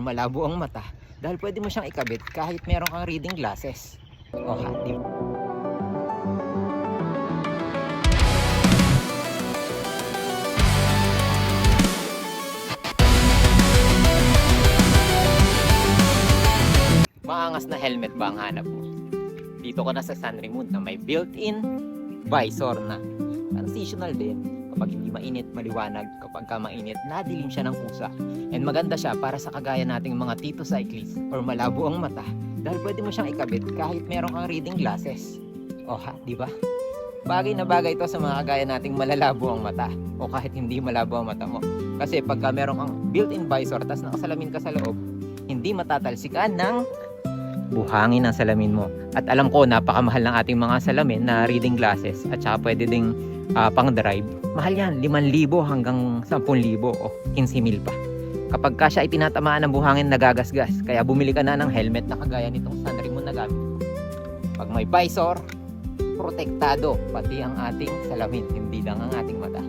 Malabo ang mata dahil pwede mo siyang ikabit kahit meron kang reading glasses. O ha, di ba? Maangas na helmet ba ang hanap mo? Dito ka na sa Sunrimoon na may built-in visor na transitional din. Kapag hindi mainit, maliwanag. Kapag ka mainit, nadilim siya ng kusa. And maganda siya para sa kagaya nating mga tito cyclist or malabo ang mata dahil pwede mo siyang ikabit kahit meron kang reading glasses. O ha, di ba? Bagay na bagay ito sa mga kagaya nating malalabo ang mata o kahit hindi malabo ang mata mo. Kasi pagka meron kang built-in visor tas nakasalamin ka sa loob, hindi matatalsikan ng buhangin ng salamin mo. At alam ko, napakamahal ng ating mga salamin na reading glasses at saka pwede ding pang drive. Mahal yan, 5,000 hanggang 10,000 o 15,000 pa. Kapag ka siya ay tinatamaan ng buhangin, nagagasgas. Kaya bumili ka na ng helmet na kagaya nitong Sunrimoon na gamit. Pag may visor, protektado pati ang ating salamin, hindi lang ang ating mata.